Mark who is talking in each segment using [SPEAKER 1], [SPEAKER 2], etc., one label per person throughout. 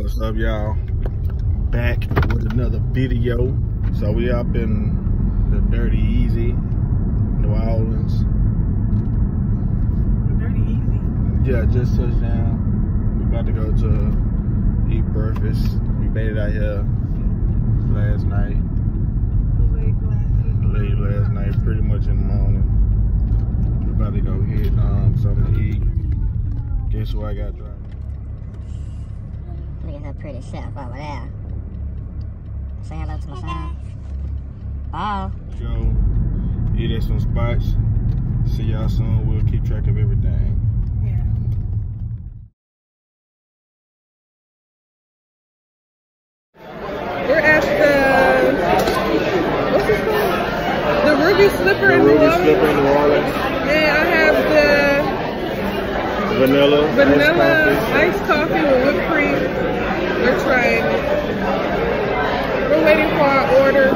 [SPEAKER 1] What's up, y'all? Back with another video. So we up in the Dirty Easy, New Orleans.
[SPEAKER 2] The Dirty Easy?
[SPEAKER 1] Yeah, just touched down. We about to go to eat breakfast. We made it out here last night. Late last night, pretty much in the morning. We're about to go get something to eat. Guess who I got driving?
[SPEAKER 3] Look at her pretty self over there. Say hello to my son. Bye.
[SPEAKER 1] Go eat at some spots. See y'all soon. We'll keep track of everything.
[SPEAKER 2] Yeah. We're at what's this called? The Ruby Slipper in New Orleans.
[SPEAKER 1] Ruby Slipper in New Orleans.
[SPEAKER 2] And I have the
[SPEAKER 1] Vanilla
[SPEAKER 2] iced coffee with whipped cream. We're trying it. We're waiting for our order.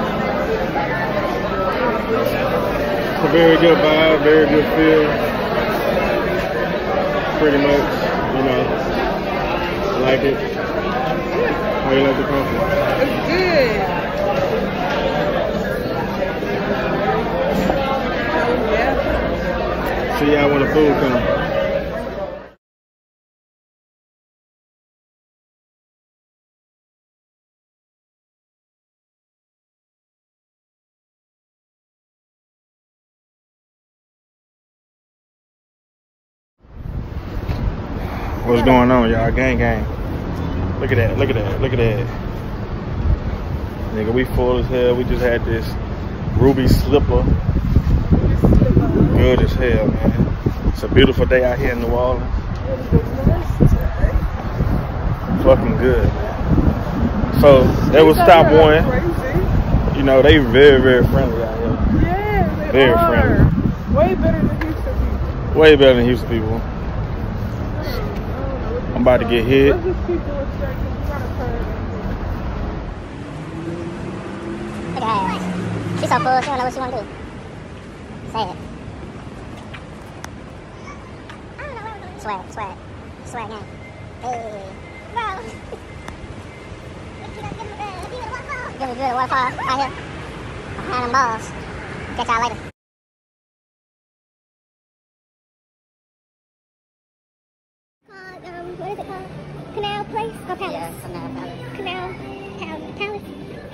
[SPEAKER 1] It's a very good vibe, very good feel. Pretty much, you know, like it. How you like the coffee?
[SPEAKER 2] It's good. Yeah.
[SPEAKER 1] See y'all when the food comes. What's going on, y'all? Gang. Look at that, look at that, look at that. Nigga, we full as hell. We just had this Ruby Slipper. Good as hell, man. It's a beautiful day out here in New Orleans. Fucking good, man. So, that was stop one. You know, they very, very friendly out here.
[SPEAKER 2] Yeah, they
[SPEAKER 1] Very
[SPEAKER 2] are.
[SPEAKER 1] friendly.
[SPEAKER 2] Way better than Houston people.
[SPEAKER 1] Way better than Houston people. I'm about to get hit.
[SPEAKER 2] Let's just keep doing straight because we got a turn.
[SPEAKER 3] Look at her. She's so full, she don't know what she want to do. Say it. Swag gang. Hey. Bro. Give me good waterfall right here. Behind them balls. Catch y'all later. What is it called? Canal Place or Palace? Yeah, Canal Palace. Palace?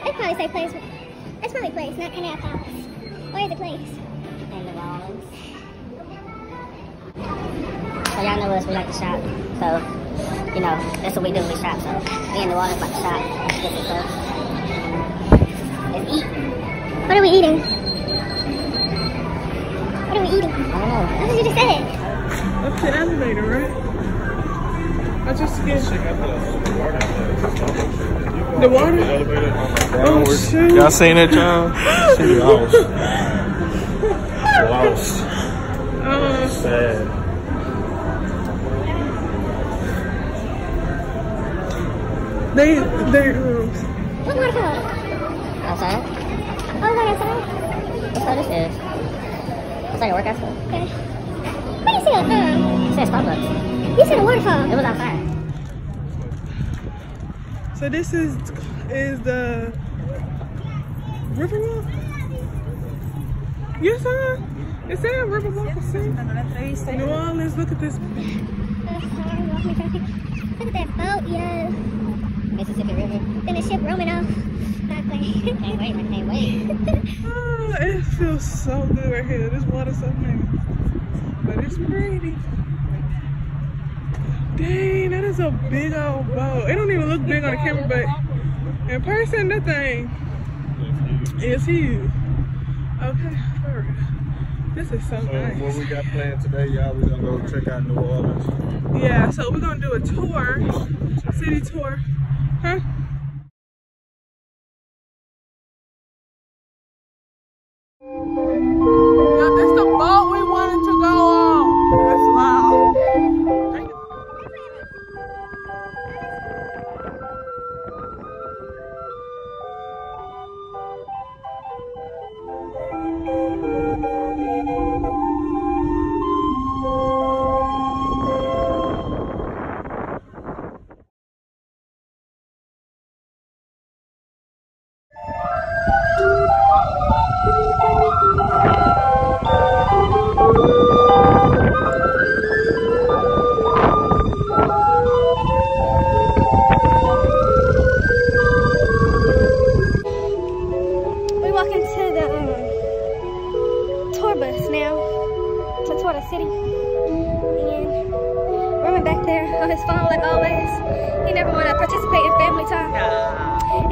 [SPEAKER 3] They probably say Place. That's probably Place, not Canal Palace. Where is the place? In New Orleans. So y'all know us, we like to shop. So, you know, that's what we do, we shop. So, we in New Orleans like to shop. Get some stuff. Let's eat. What are we eating? I don't know. What did you just say?
[SPEAKER 2] That's the elevator, right? I just get the water. Oh shoot!
[SPEAKER 1] Y'all seen that, y'all? She lost. Sad.
[SPEAKER 2] They.
[SPEAKER 3] What waterfall? Outside? Oh, right outside? That's what this is. It's like a workout stuff. Okay. What do you see that? It says Starbucks. You said a waterfall. It was outside.
[SPEAKER 2] So this is the Riverwalk? Yes, sir. Is that a Riverwalk? New Orleans, look at this.
[SPEAKER 3] Look at that boat, yo. Mississippi River. Then the ship roaming off. Not playing. Can't wait.
[SPEAKER 2] Oh, it feels so good right here. This water's so nice. But it's pretty. Dang, that is a big old boat. It don't even look big on the camera, but in person, that thing is huge. Okay, alright. This is so nice.
[SPEAKER 1] What we got planned today, y'all, we're gonna go check out New Orleans.
[SPEAKER 2] Yeah, so we're gonna do a tour, city tour. Huh?
[SPEAKER 4] participate in family time.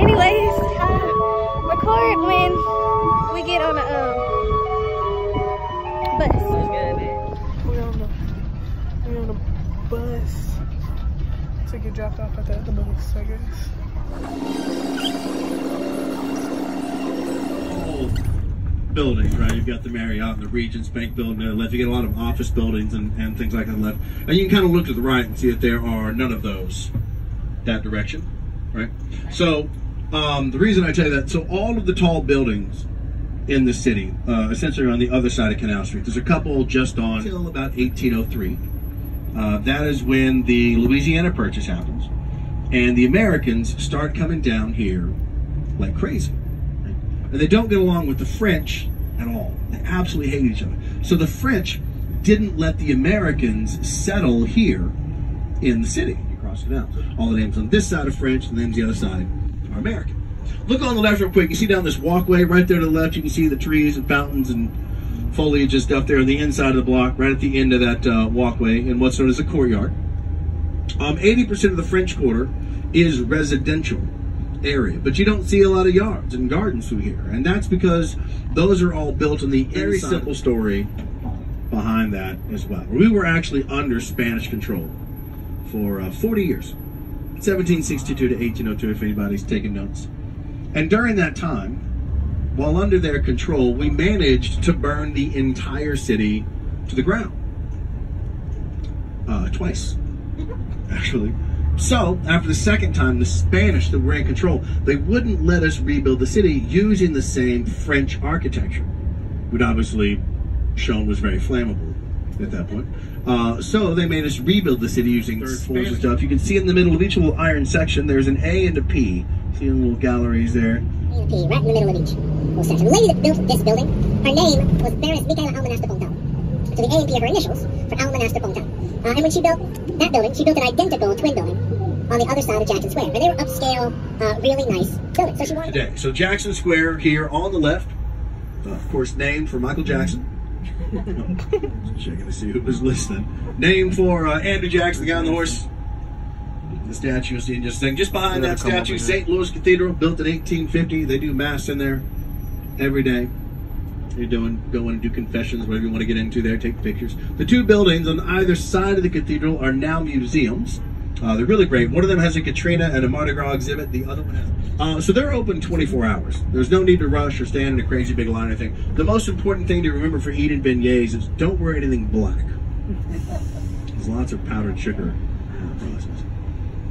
[SPEAKER 4] Anyways, record when we get on the bus.
[SPEAKER 2] We're on the bus to get dropped off at the other bus, I guess.
[SPEAKER 5] Buildings, right? You've got the Marriott and the Regent's Bank building to the left. You get a lot of office buildings and things like that left. And you can kind of look to the right and see that there are none of those that direction, right? So the reason I tell you that, so all of the tall buildings in the city, essentially on the other side of Canal Street, there's a couple just on until about 1803. That is when the Louisiana Purchase happens. And the Americans start coming down here like crazy. And they don't get along with the French at all. They absolutely hate each other. So the French didn't let the Americans settle here in the city. You cross it out. All the names on this side are French, and the names on the other side are American. Look on the left real quick. You see down this walkway right there to the left, you can see the trees and fountains and foliage and stuff there on the inside of the block, right at the end of that walkway in what's known as a courtyard. 80% of the French Quarter is residential area, but you don't see a lot of yards and gardens through here, and that's because those are all built on the very simple story behind that as well. We were actually under Spanish control for 40 years, 1762 to 1802, if anybody's taking notes. And during that time, while under their control, we managed to burn the entire city to the ground. Twice, actually. So, after the second time, the Spanish that were in control, they wouldn't let us rebuild the city using the same French architecture, which obviously shown was very flammable at that point. So they made us rebuild the city using third floors and stuff. You can see in the middle of each little iron section, there's an A and a P. See the little galleries there? A
[SPEAKER 3] and P, right in the middle of each little section. The lady that built this building, her name was Baroness Michaela Almanasta Pontal. So the A and P are her initials for Almanasta Pontal. And when she built that building, she built an identical twin building on the other side of Jackson Square. And they were upscale, really nice buildings. So she wanted
[SPEAKER 5] today. So Jackson Square here on the left, of course, named for Michael Jackson. Checking to see who was listening. Named for Andrew Jackson, the guy on the horse. The statue, you'll see in just a second. Just behind that statue, St. Louis Cathedral, built in 1850. They do mass in there every day. You're go in and do confessions, whatever you want to get into there, take pictures. The two buildings on either side of the cathedral are now museums. They're really great. One of them has a Katrina and a Mardi Gras exhibit. The other one has... so they're open 24 hours. There's no need to rush or stand in a crazy big line or anything. The most important thing to remember for eating beignets is don't wear anything black. There's lots of powdered sugar in the process.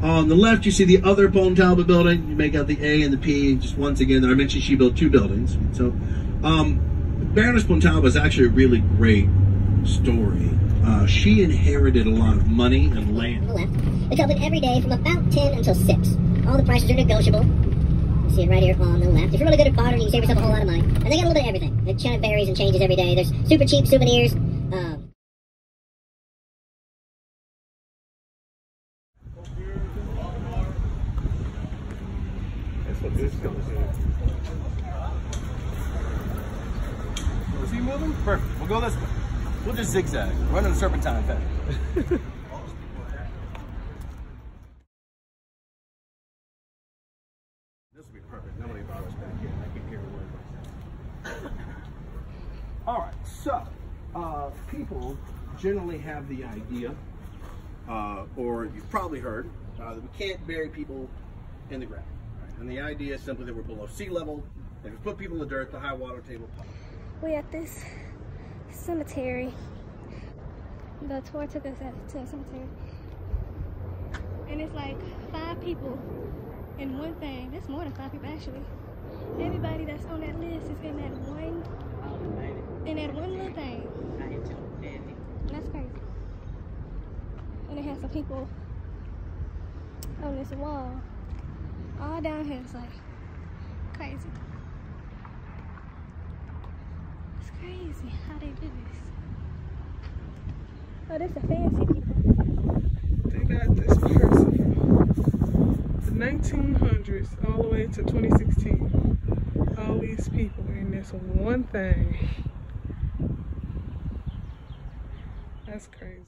[SPEAKER 5] On the left, you see the other Pontalba building. You make out the A and the P. Just once again, that I mentioned she built two buildings. So, Baroness Pontalba is actually a really great story. She inherited a lot of money and land.
[SPEAKER 3] On the left, it's open every day from about 10 until 6. All the prices are negotiable. You see it right here on the left. If you're really good at bartering, you can save yourself a whole lot of money. And they got a little bit of everything. It kind of varies and changes every day. There's super cheap souvenirs.
[SPEAKER 6] Is he moving? Perfect. We'll go this way. We'll just zigzag. Run in a serpentine path. This will be perfect. Nobody bothers back here. I can hear a word.
[SPEAKER 5] All right, so people generally have the idea, or you've probably heard, that we can't bury people in the ground. Right? And the idea is simply that we're below sea level. If we put people in the dirt, the high water table pops.
[SPEAKER 4] We at this cemetery. The tour took us to a cemetery. And it's like 5 people in one thing. That's more than 5 people actually. Everybody that's on that list is in that one little thing. That's crazy. And it has some people on this wall. All down here. It's like crazy. It's crazy how they do this. Oh, this is fancy people.
[SPEAKER 2] They got this person from the 1900s all the way to 2016. All these people in this one thing. That's crazy.